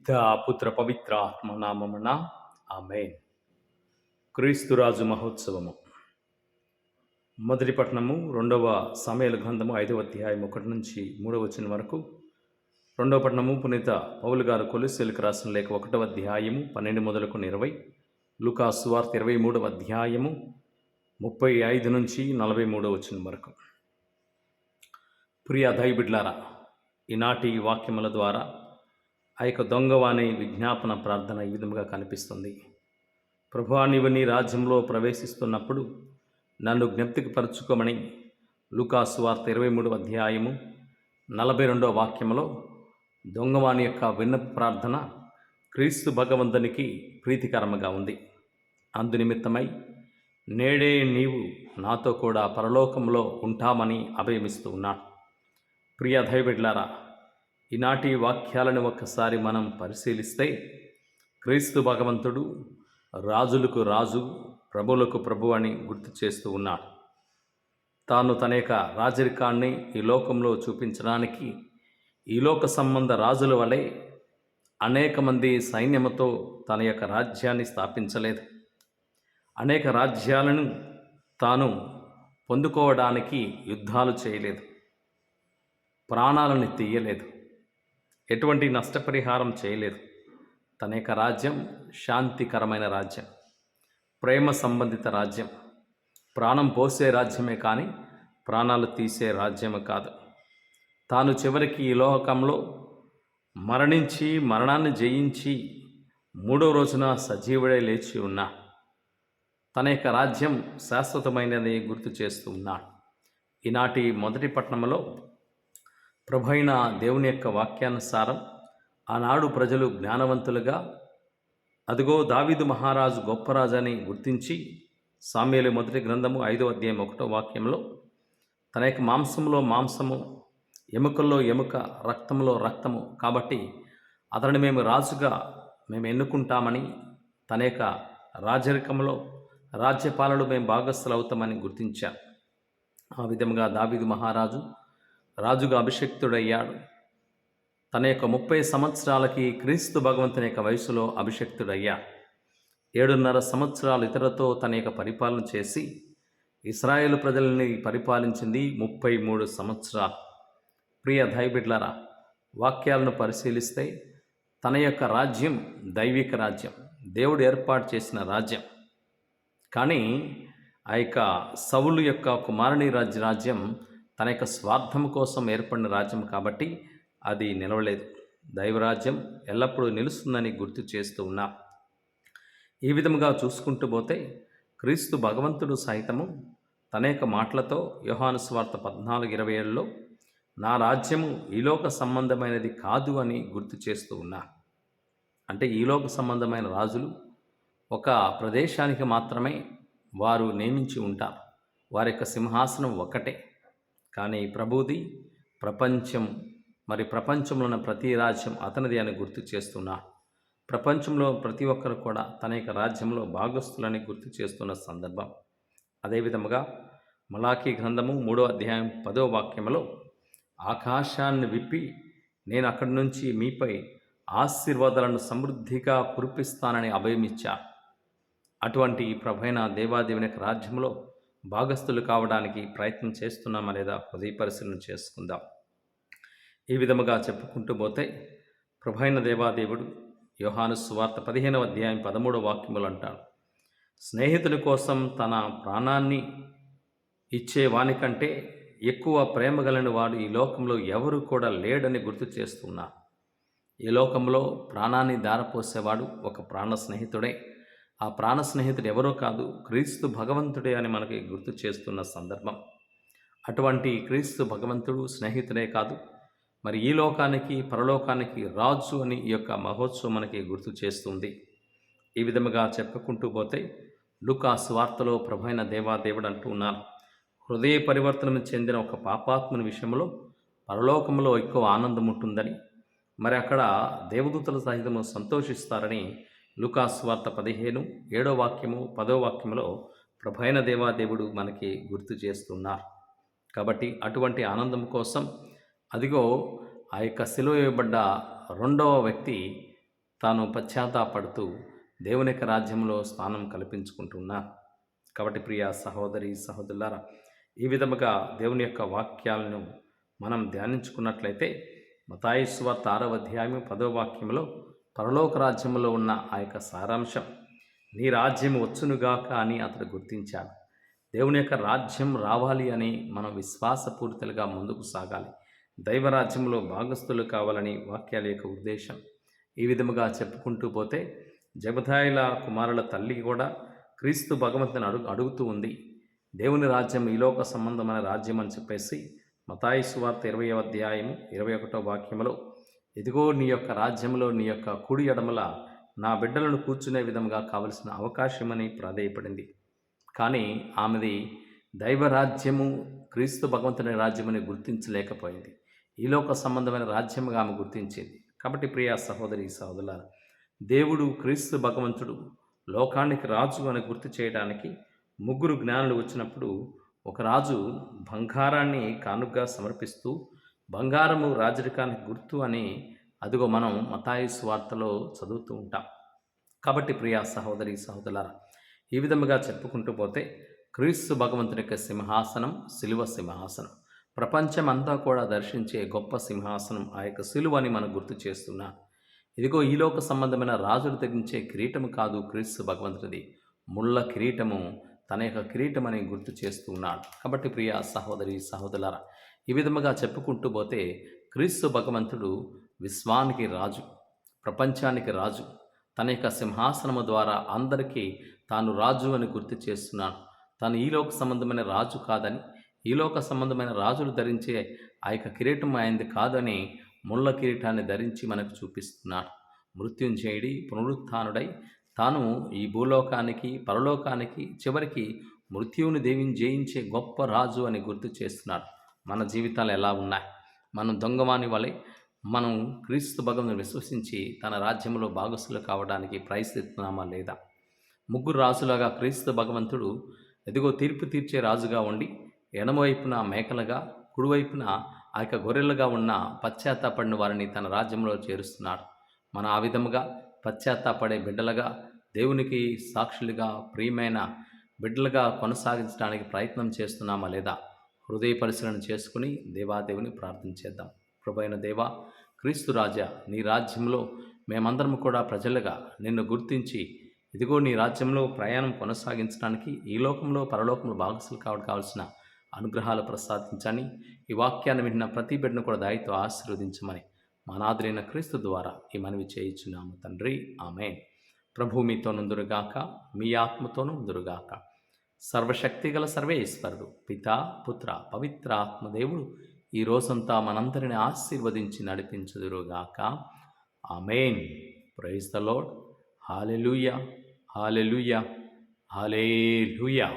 పితా పుత్ర పవిత్ర ఆత్మ నామమున ఆమేన్. క్రీస్తురాజు మహోత్సవము. మొదటి పట్టణము 2వ సమూయేలు గ్రంథము 5వ అధ్యాయం 1 నుంచి 3వ వచనం వరకు. రెండవ పట్టణము పునీత పౌలు గారు కొలొస్సీయులకు రాసిన లేఖ 1వ అధ్యాయము 12 మొదలుకొని 20, లూకా సువార్త 23వ అధ్యాయము 35 నుంచి 43వ వచనం వరకు. ప్రియ దైవబిడ్లారా, ఈనాటి వాక్యముల ద్వారా ఆ యొక్క దొంగవాణి విజ్ఞాపన ప్రార్థన ఈ విధముగా కనిపిస్తుంది. ప్రభువా, నీవు నీ రాజ్యంలో ప్రవేశిస్తున్నప్పుడు నన్ను జ్ఞప్తికి పరుచుకోమని లూకా సువార్త 23వ అధ్యాయము 42వ వాక్యములో దొంగవాణి యొక్క విన్నప ప్రార్థన క్రీస్తు భగవంతునికి ప్రీతికరముగా ఉంది. అందునిమిత్తమై నేడే నీవు నాతో కూడా పరలోకంలో ఉంటామని అభయమిస్తూ ఉన్నాడు. ప్రియ దైవబిడ్లారా, ఈనాటి వాక్యాలను ఒక్కసారి మనం పరిశీలిస్తే క్రీస్తు భగవంతుడు రాజులకు రాజు, ప్రభువులకు ప్రభు అని గుర్తు చేస్తూ ఉన్నాడు. తాను తన యొక్క రాజరికాన్ని ఈ లోకంలో చూపించడానికి ఈ లోక సంబంధ రాజుల వలె అనేక మంది సైన్యముతో తన యొక్క రాజ్యాన్ని స్థాపించలేదు. అనేక రాజ్యాలను తాను పొందుకోవడానికి యుద్ధాలు చేయలేదు, ప్రాణాలను తీయలేదు, ఎటువంటి నష్టపరిహారం చేయలేదు. తన యొక్క రాజ్యం శాంతికరమైన రాజ్యం, ప్రేమ సంబంధిత రాజ్యం, ప్రాణం పోసే రాజ్యమే కానీ ప్రాణాలు తీసే రాజ్యము కాదు. తాను చివరికి ఈ లోకంలో మరణించి మరణాన్ని జయించి 3వ రోజున సజీవుడై లేచి ఉన్నా తన యొక్క రాజ్యం శాశ్వతమైనది గుర్తు చేస్తూ ఉన్నాడు. ఈనాటి మొదటి పట్టణంలో ప్రభు అయిన దేవుని యొక్క వాక్యానుసారం ఆనాడు ప్రజలు జ్ఞానవంతులుగా అదిగో దావీదు మహారాజు గొప్పరాజు అని గుర్తించి సామ్యూయేలు మొదటి గ్రంథము 5వ అధ్యాయం 1వ వాక్యంలో తన యొక్క మాంసంలో మాంసము, ఎముకల్లో ఎముక, రక్తంలో రక్తము కాబట్టి అతన్ని మేము రాజుగా ఎన్నుకుంటామని తన యొక్క రాజరికంలో రాజ్యపాలనలో మేము భాగస్థులు అవుతామని గుర్తించారు. ఆ విధముగా దావీదు మహారాజు రాజుగా అభిషిక్తుడయ్యాడు. తన యొక్క 30 సంవత్సరాలకి క్రీస్తు భగవంతుని యొక్క వయసులో అభిషిక్తుడయ్యాడు. 7.5 సంవత్సరాలు ఇతరులతో తన యొక్క పరిపాలన చేసి ఇశ్రాయేలు ప్రజల్ని పరిపాలించింది 33 సంవత్సరాలు. ప్రియ దైవబిడ్లారా, వాక్యాలను పరిశీలిస్తే తన యొక్క రాజ్యం దైవిక రాజ్యం, దేవుడు ఏర్పాటు చేసిన రాజ్యం. కానీ ఆ యొక్క సౌలు యొక్క కుమారుని రాజ్యం తన యొక్క స్వార్థం కోసం ఏర్పడిన రాజ్యం కాబట్టి అది నిలవలేదు. దైవరాజ్యం ఎల్లప్పుడూ నిలుస్తుందని గుర్తు చేస్తూ ఉన్నా. ఈ విధముగా చూసుకుంటూ పోతే క్రీస్తు భగవంతుడు సైతము తన యొక్క మాటలతో యోహాను సువార్త 14:27లో నా రాజ్యము ఈలోక సంబంధమైనది కాదు అని గుర్తు చేస్తూ ఉన్నా. అంటే ఈలోక సంబంధమైన రాజులు ఒక ప్రదేశానికి మాత్రమే వారు నియమించి ఉంటారు. వారి యొక్క సింహాసనం ఒక్కటే. కానీ ప్రభుది ప్రపంచం, మరి ప్రపంచంలో ఉన్న ప్రతి రాజ్యం అతనిది అని గుర్తు చేస్తున్నా. ప్రపంచంలో ప్రతి ఒక్కరు కూడా తన యొక్క రాజ్యంలో భాగస్థులని గుర్తు చేస్తున్న సందర్భం. అదేవిధముగా మలాకీ గ్రంథము 3వ అధ్యాయం 10వ వాక్యములో ఆకాశాన్ని విప్పి నేను అక్కడి నుంచి మీపై ఆశీర్వాదాలను సమృద్ధిగా కురిపిస్తానని అభయమిచ్చా. అటువంటి ప్రభైన దేవాదేవుని యొక్క రాజ్యంలో భాగస్థులు కావడానికి ప్రయత్నం చేస్తున్నామా లేదా హృదయ పరిశీలన చేసుకుందాం. ఈ విధముగా చెప్పుకుంటూ పోతే ప్రభైన దేవాదేవుడు యోహాను సువార్త 15వ అధ్యాయం 13వ వాక్యములు అంటాడు, స్నేహితుల కోసం తన ప్రాణాన్ని ఇచ్చే వానికంటే ఎక్కువ ప్రేమ గలని వాడు ఈ లోకంలో ఎవరు కూడా లేడని గుర్తు చేస్తున్నా. ఈ లోకంలో ప్రాణాన్ని దారపోసేవాడు ఒక ప్రాణ స్నేహితుడే. ఆ ప్రాణ స్నేహితుడు ఎవరో కాదు, క్రీస్తు భగవంతుడే అని మనకి గుర్తు చేస్తున్న సందర్భం. అటువంటి క్రీస్తు భగవంతుడు స్నేహితుడే కాదు, మరి ఈ లోకానికి పరలోకానికి రాజు అని ఈ యొక్క మహోత్సవం మనకి గుర్తు చేస్తుంది. ఈ విధముగా చెప్పుకుంటూ పోతే లూకా సువార్తలో ప్రభైన దేవాదేవుడు అంటూ ఉన్నారు, హృదయ పరివర్తనం చెందిన ఒక పాపాత్ముని విషయంలో పరలోకంలో ఎక్కువ ఆనందం ఉంటుందని, మరి అక్కడ దేవదూతల సహితము సంతోషిస్తారని లూకా సువార్త 15:7వ వాక్యము 10వ వాక్యములో ప్రభైన దేవాదేవుడు మనకి గుర్తు చేస్తున్నారు. కాబట్టి అటువంటి ఆనందం కోసం అదిగో ఆ యొక్క సిలువ వేయబడ్డ రెండవ వ్యక్తి తాను పశ్చాత్తాపడుతూ దేవుని యొక్క రాజ్యంలో స్థానం కల్పించుకుంటున్నారు. కాబట్టి ప్రియ సహోదరి సహోదరులారా, ఈ విధముగా దేవుని యొక్క వాక్యాలను మనం ధ్యానించుకున్నట్లయితే మత్తయి సువార్త 6వ అధ్యాయం 10వ వాక్యంలో పరలోక రాజ్యంలో ఉన్న ఆ యొక్క సారాంశం, నీ రాజ్యం వచ్చునుగాక అని అతడు గుర్తించాడు. దేవుని యొక్క రాజ్యం రావాలి అని మనం విశ్వాసపూరితలుగా ముందుకు సాగాలి. దైవరాజ్యంలో భాగస్థులు కావాలని వాక్యాల యొక్క ఉద్దేశం. ఈ విధముగా చెప్పుకుంటూ పోతే జబదాయిల కుమారుల తల్లి కూడా క్రీస్తు భగవంతుని అడుగుతూ ఉంది. దేవుని రాజ్యం ఈలోక సంబంధమైన రాజ్యం అని చెప్పేసి మత్తయి సువార్త 20వ అధ్యాయము 21వ వాక్యంలో, ఇదిగో నీ యొక్క రాజ్యంలో నీ యొక్క కుడి ఎడమల నా బిడ్డలను కూర్చునే విధంగా కావలసిన అవకాశమని ప్రాధేయపడింది. కానీ ఆమెది దైవరాజ్యము క్రీస్తు భగవంతుని రాజ్యమని గుర్తించలేకపోయింది. ఈలోక సంబంధమైన రాజ్యముగా ఆమె గుర్తించింది. కాబట్టి ప్రియ సహోదరి సహోదరులారా, దేవుడు క్రీస్తు భగవంతుడు లోకానికి రాజు అని గుర్తు చేయడానికి 3 జ్ఞానులు వచ్చినప్పుడు ఒక రాజు బంగారాన్ని కానుకగా సమర్పిస్తూ, బంగారము రాజరికానికి గుర్తు అని అదిగో మనం మత్తయి సువార్తలో చదువుతూ ఉంటాం. కాబట్టి ప్రియ సహోదరి సహోదరులారా, ఈ విధముగా చెప్పుకుంటూ పోతే క్రీస్తు భగవంతుని యొక్క సింహాసనం సిలువ సింహాసనం, ప్రపంచమంతా కూడా దర్శించే గొప్ప సింహాసనం ఆ యొక్క సిలువని మనం గుర్తు చేస్తున్నాం. ఇదిగో ఈలోక సంబంధమైన రాజులు ధరించే కిరీటము కాదు క్రీస్తు భగవంతుడిది, ముళ్ళ కిరీటము తన యొక్క కిరీటమని గుర్తు చేస్తూ ఉన్నాడు. కాబట్టి ప్రియ సహోదరి సహోదరులారా, ఈ విధముగా చెప్పుకుంటూ పోతే క్రీస్తు భగవంతుడు విశ్వానికి రాజు, ప్రపంచానికి రాజు. తన యొక్క సింహాసనము ద్వారా అందరికీ తాను రాజు అని గుర్తు చేస్తున్నాడు. తాను ఈలోక సంబంధమైన రాజు కాదని, ఈలోక సంబంధమైన రాజులు ధరించే ఆ యొక్క కిరీటం ఆయనది కాదని ముళ్ళ కిరీటాన్ని ధరించి మనకు చూపిస్తున్నాడు. మృత్యుంజయుడి పునరుత్థానుడై తాను ఈ భూలోకానికి పరలోకానికి చివరికి మృత్యువుని జయించే గొప్ప రాజు అని గుర్తు చేస్తున్నాడు. మన జీవితాలు ఎలా ఉన్నాయి? మనం దొంగవాని వలె మనం క్రీస్తు భగవంతుని విశ్వసించి తన రాజ్యంలో భాగస్థులు కావడానికి ప్రయత్నిస్తున్నామా లేదా? 3 రాజులుగా క్రీస్తు భగవంతుడు ఎదుగో తీర్పు తీర్చే రాజుగా ఉండి, ఎడమవైపున మేకలుగా, కుడివైపున ఆ యొక్క గొర్రెలుగా ఉన్న పశ్చాత్తాపడిన వారిని తన రాజ్యంలో చేరుస్తున్నాడు. మనం ఆ విధముగా పశ్చాత్తాపడే బిడ్డలుగా, దేవునికి సాక్షులుగా, ప్రియమైన బిడ్డలుగా కొనసాగించడానికి ప్రయత్నం చేస్తున్నామా లేదా? హృదయ పరిశీలన చేసుకుని దేవాదేవుని ప్రార్థించేద్దాం. ప్రభువైన దేవా, క్రీస్తు రాజా, నీ రాజ్యంలో మేమందరం కూడా ప్రజలుగా నిన్ను గుర్తించి ఇదిగో నీ రాజ్యంలో ప్రయాణం కొనసాగించడానికి ఈ లోకంలో పరలోకంలో భాగస్సులు కావాల్సిన అనుగ్రహాలు ప్రసాదించని, ఈ వాక్యాన్ని విన్న ప్రతి బిడ్డను కూడా దయతో ఆశీర్వదించమని మా నాథుడైన క్రీస్తు ద్వారా ఈ మనవి చేయించున్నాము తండ్రి. ఆమేన్. ప్రభు మీతో నుందురుగాక, మీ ఆత్మతోనూ ఉందురుగాక. సర్వశక్తిగల సర్వేశ్వరుడు పితా పుత్ర పవిత్ర ఆత్మదేవుడు ఈ రోజంతా మనందరిని ఆశీర్వదించి నడిపించుదురుగాక. Amen. Praise the lord. Hallelujah, hallelujah, hallelujah.